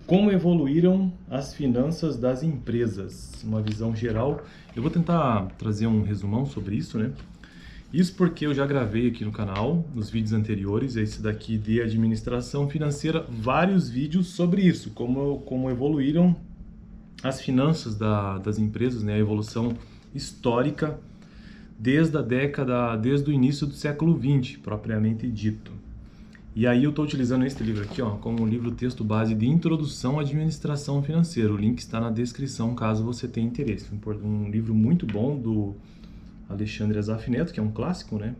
Como evoluíram as finanças das empresas? Uma visão geral. Eu vou tentar trazer um resumão sobre isso, né? Isso porque eu já gravei aqui no canal, nos vídeos anteriores, esse daqui de administração financeira, vários vídeos sobre isso, como evoluíram as finanças das empresas, né? A evolução histórica desde o início do século XX, propriamente dito. E aí eu estou utilizando este livro aqui, ó, como um livro-texto base de Introdução à Administração Financeira. O link está na descrição, caso você tenha interesse. Um livro muito bom do Alexandre Azaf Neto, que é um clássico, né?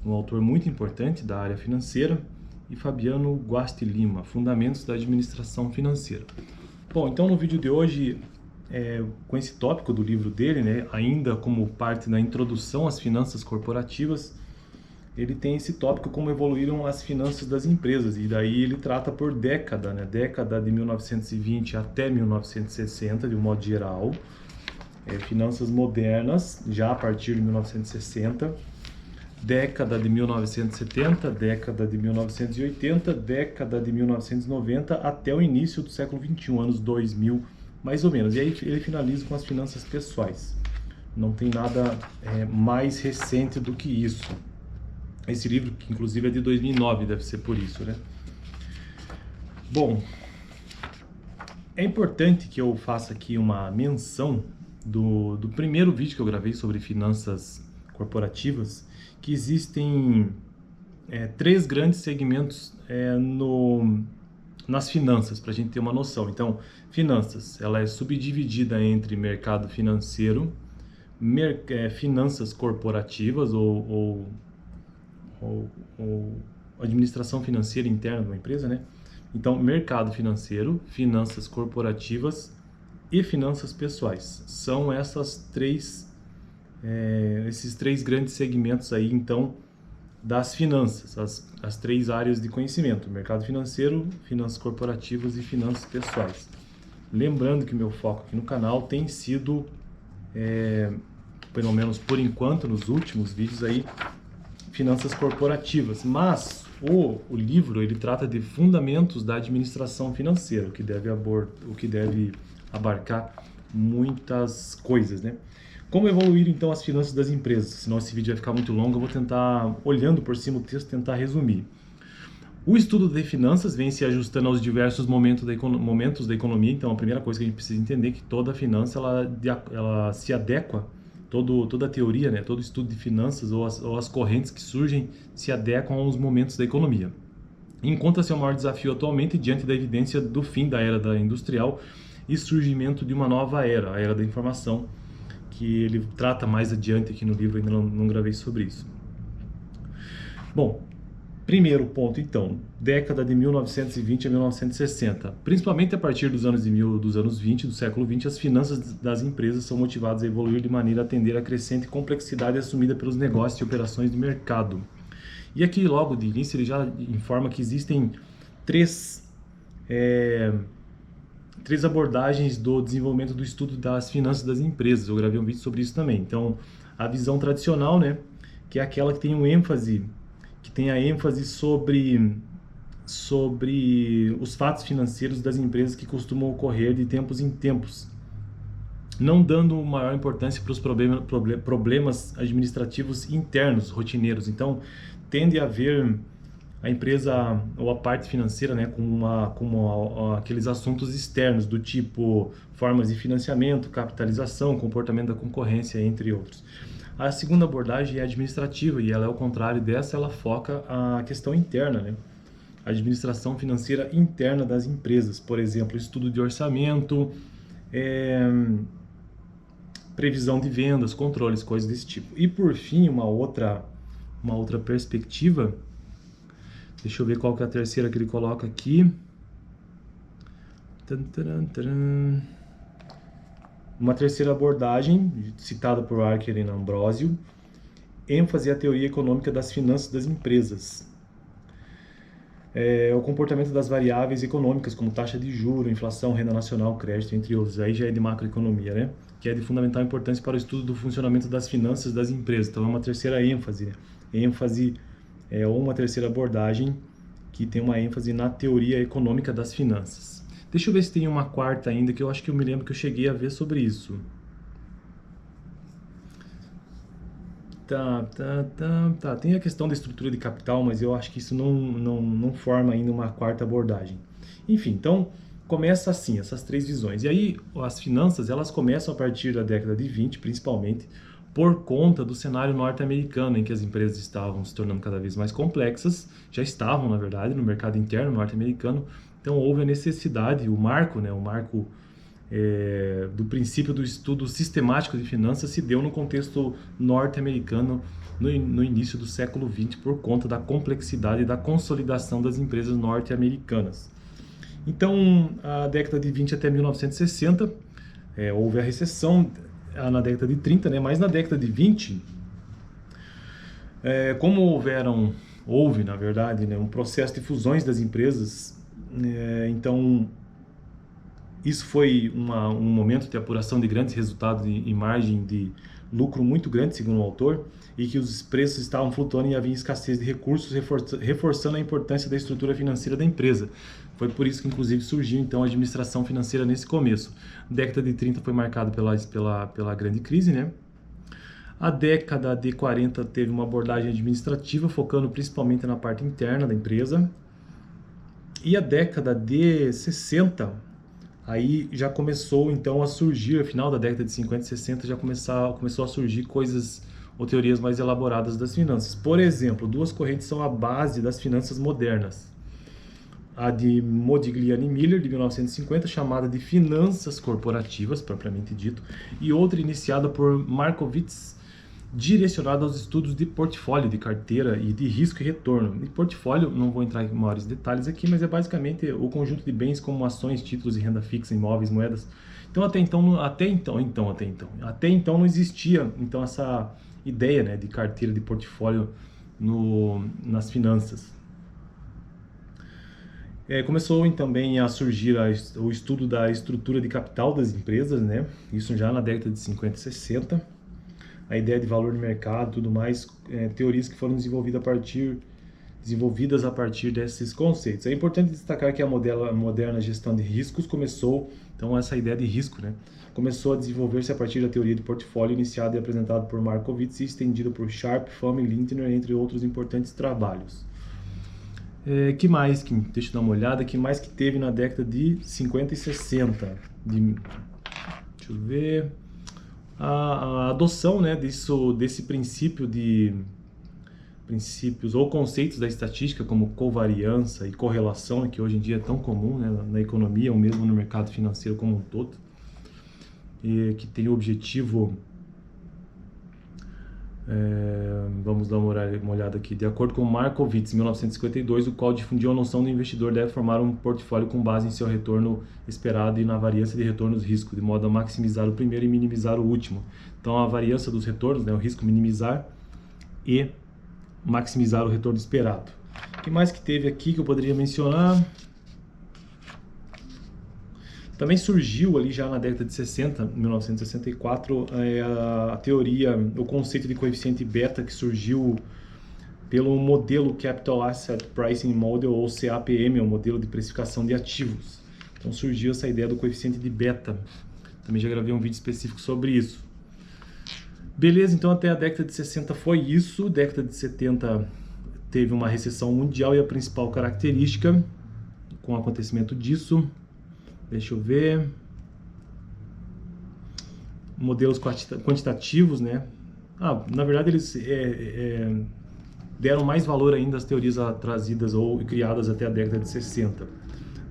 Um autor muito importante da área financeira, e Fabiano Guasti Lima, Fundamentos da Administração Financeira. Bom, então no vídeo de hoje, com esse tópico do livro dele, né, ainda como parte da introdução às finanças corporativas, ele tem esse tópico como evoluíram as finanças das empresas, e daí ele trata por década, né? Década de 1920 até 1960, de um modo geral, finanças modernas, já a partir de 1960, década de 1970, década de 1980, década de 1990, até o início do século XXI, anos 2000, mais ou menos. E aí ele finaliza com as finanças pessoais. Não tem nada mais recente do que isso. Esse livro, que inclusive é de 2009, deve ser por isso, né? Bom, é importante que eu faça aqui uma menção do primeiro vídeo que eu gravei sobre finanças corporativas, que existem três grandes segmentos nas finanças, para a gente ter uma noção. Então, finanças, ela é subdividida entre mercado financeiro, finanças corporativas ou administração financeira interna de uma empresa, né? Então, mercado financeiro, finanças corporativas e finanças pessoais. São esses três grandes segmentos aí, então, das finanças, as três áreas de conhecimento: mercado financeiro, finanças corporativas e finanças pessoais. Lembrando que meu foco aqui no canal tem sido, pelo menos por enquanto, nos últimos vídeos aí, finanças corporativas, mas o livro ele trata de fundamentos da administração financeira, o que deve abarcar muitas coisas, né? Como evoluir então as finanças das empresas? Senão esse vídeo vai ficar muito longo, eu vou tentar, olhando por cima do texto, tentar resumir. O estudo de finanças vem se ajustando aos diversos momentos da economia. Então a primeira coisa que a gente precisa entender é que toda finança ela se adequa. Toda a teoria, né, todo estudo de finanças ou as correntes que surgem se adequam aos momentos da economia. Encontra-se o maior desafio atualmente diante da evidência do fim da era industrial e surgimento de uma nova era, a era da informação, que ele trata mais adiante aqui no livro, ainda não gravei sobre isso. Bom, primeiro ponto então, década de 1920 a 1960. Principalmente a partir dos anos 20 do século XX, as finanças das empresas são motivadas a evoluir de maneira a atender à crescente complexidade assumida pelos negócios e operações de mercado. E aqui logo de início ele já informa que existem três abordagens do desenvolvimento do estudo das finanças das empresas. Eu gravei um vídeo sobre isso também. Então, a visão tradicional, né, que é aquela que tem a ênfase sobre os fatos financeiros das empresas que costumam ocorrer de tempos em tempos, não dando maior importância para os problemas administrativos internos, rotineiros. Então, tende a ver a empresa ou a parte financeira, né, como aqueles assuntos externos, do tipo formas de financiamento, capitalização, comportamento da concorrência, entre outros. A segunda abordagem é administrativa, e ela é o contrário dessa, ela foca a questão interna, né? A administração financeira interna das empresas, por exemplo, estudo de orçamento, previsão de vendas, controles, coisas desse tipo. E por fim, uma outra perspectiva, deixa eu ver qual que é a terceira que ele coloca aqui. Uma terceira abordagem, citada por Archer e Ambrosio, ênfase à teoria econômica das finanças das empresas. O comportamento das variáveis econômicas, como taxa de juros, inflação, renda nacional, crédito, entre outros. Aí já é de macroeconomia, né? Que é de fundamental importância para o estudo do funcionamento das finanças das empresas. Então é uma terceira ênfase, né? Ou uma terceira abordagem que tem uma ênfase na teoria econômica das finanças. Deixa eu ver se tem uma quarta ainda, que eu acho que eu me lembro que eu cheguei a ver sobre isso. Tá. Tem a questão da estrutura de capital, mas eu acho que isso não forma ainda uma quarta abordagem. Enfim, então começa assim, essas três visões. E aí as finanças, elas começam a partir da década de 20, principalmente, por conta do cenário norte-americano, em que as empresas estavam se tornando cada vez mais complexas, já estavam, na verdade, no mercado interno norte-americano. Então houve a necessidade, o marco do princípio do estudo sistemático de finanças se deu no contexto norte-americano no início do século XX, por conta da complexidade e da consolidação das empresas norte-americanas. Então, a década de 20 até 1960, houve a recessão na década de 30, né? Mas na década de 20, como houve, na verdade, né, um processo de fusões das empresas, então isso foi um momento de apuração de grandes resultados e margem de lucro muito grande, segundo o autor, e que os preços estavam flutuando e havia escassez de recursos, reforçando a importância da estrutura financeira da empresa. Foi por isso que, inclusive, surgiu então a administração financeira nesse começo. A década de 30 foi marcada pela grande crise, né? A década de 40 teve uma abordagem administrativa, focando principalmente na parte interna da empresa. E a década de 60... aí já começou então a surgir, no final da década de 50 e 60, já começou a surgir coisas ou teorias mais elaboradas das finanças. Por exemplo, duas correntes são a base das finanças modernas. A de Modigliani e Miller, de 1950, chamada de finanças corporativas, propriamente dito, e outra iniciada por Markowitz, direcionada aos estudos de portfólio, de carteira e de risco e retorno. E portfólio, não vou entrar em maiores detalhes aqui, mas é basicamente o conjunto de bens como ações, títulos e renda fixa, imóveis, moedas. Então até então não existia então essa ideia, né, de carteira, de portfólio nas finanças. Começou também a surgir o estudo da estrutura de capital das empresas, né? Isso já na década de 50 e 60. A ideia de valor de mercado e tudo mais, teorias que foram desenvolvidas a partir desses conceitos. É importante destacar que a moderna gestão de riscos começou, então essa ideia de risco, né, começou a desenvolver-se a partir da teoria de portfólio iniciada e apresentada por Markowitz e estendida por Sharpe, Fromm e Lintner, entre outros importantes trabalhos. Deixa eu dar uma olhada, que mais que teve na década de 50 e 60? Deixa eu ver... A adoção, né, desse princípios ou conceitos da estatística, como covariância e correlação, que hoje em dia é tão comum, né, na economia ou mesmo no mercado financeiro como um todo, e que tem o objetivo, vamos dar uma olhada aqui, de acordo com Markowitz, em 1952, o qual difundiu a noção do investidor deve formar um portfólio com base em seu retorno esperado e na variância de retornos risco, de modo a maximizar o primeiro e minimizar o último. Então a variância dos retornos, né, o risco minimizar e maximizar o retorno esperado. O que mais que teve aqui que eu poderia mencionar? Também surgiu ali já na década de 60, 1964, a teoria, o conceito de coeficiente beta, que surgiu pelo modelo Capital Asset Pricing Model, ou CAPM, o modelo de precificação de ativos. Então surgiu essa ideia do coeficiente de beta. Também já gravei um vídeo específico sobre isso. Beleza, então até a década de 60 foi isso. Década de 70 teve uma recessão mundial e a principal característica com o acontecimento disso... Deixa eu ver. Modelos quantitativos, né? Na verdade, eles deram mais valor ainda às teorias trazidas ou criadas até a década de 60.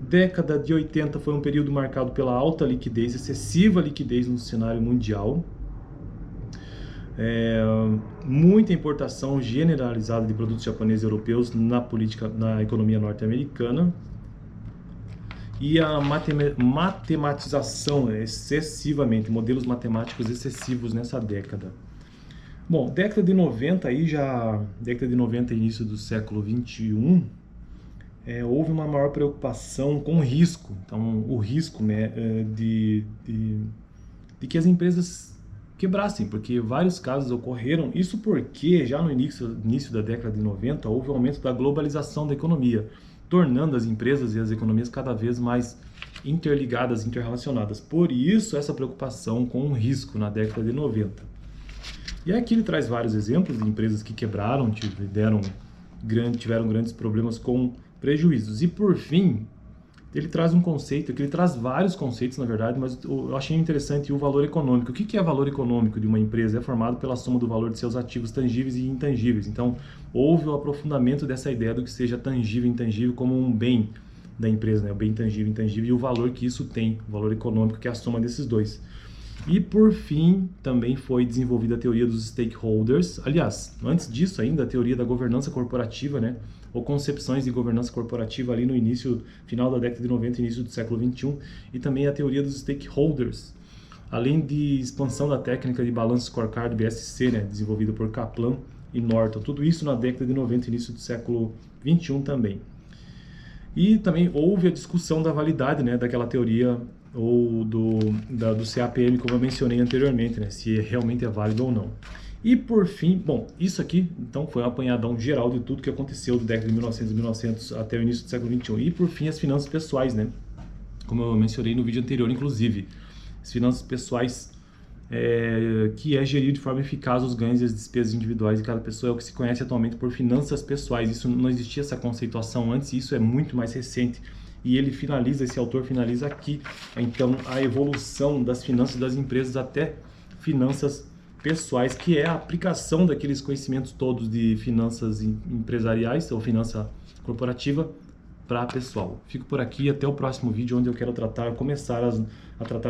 Década de 80 foi um período marcado pela alta liquidez, excessiva liquidez no cenário mundial. Muita importação generalizada de produtos japoneses e europeus na economia norte-americana. E a matematização excessivamente, modelos matemáticos excessivos nessa década. Bom, década de 90 e início do século 21, houve uma maior preocupação com o risco. Então, o risco, né, de que as empresas quebrassem, porque vários casos ocorreram. Isso porque já no início da década de 90 houve um aumento da globalização da economia, tornando as empresas e as economias cada vez mais interligadas, interrelacionadas. Por isso, essa preocupação com o risco na década de 90. E aqui ele traz vários exemplos de empresas que quebraram, tiveram grandes problemas com prejuízos. E por fim, ele traz um conceito, que ele traz vários conceitos, na verdade, mas eu achei interessante o valor econômico. O que é valor econômico de uma empresa? É formado pela soma do valor de seus ativos tangíveis e intangíveis. Então, houve o aprofundamento dessa ideia do que seja tangível e intangível como um bem da empresa, né? O bem tangível e intangível e o valor que isso tem, o valor econômico, que é a soma desses dois. E, por fim, também foi desenvolvida a teoria dos stakeholders. Aliás, antes disso ainda, a teoria da governança corporativa, né? Ou concepções de governança corporativa ali no final da década de 90, início do século 21. E também a teoria dos stakeholders. Além de expansão da técnica de Balanced Scorecard, BSC, né? Desenvolvida por Kaplan e Norton. Tudo isso na década de 90, início do século 21 também. E também houve a discussão da validade, né, daquela teoria ou do CAPM, como eu mencionei anteriormente, né, se realmente é válido ou não. E por fim, bom, isso aqui então foi um apanhadão geral de tudo que aconteceu da década de 1900 até o início do século 21. E por fim, as finanças pessoais, né, como eu mencionei no vídeo anterior, inclusive, as finanças pessoais, que é gerir de forma eficaz os ganhos e as despesas individuais de cada pessoa, é o que se conhece atualmente por finanças pessoais. Isso não existia essa conceituação antes, isso é muito mais recente. E esse autor finaliza aqui, então, a evolução das finanças das empresas até finanças pessoais, que é a aplicação daqueles conhecimentos todos de finanças empresariais ou finança corporativa para pessoal. Fico por aqui, até o próximo vídeo, onde eu quero começar a tratar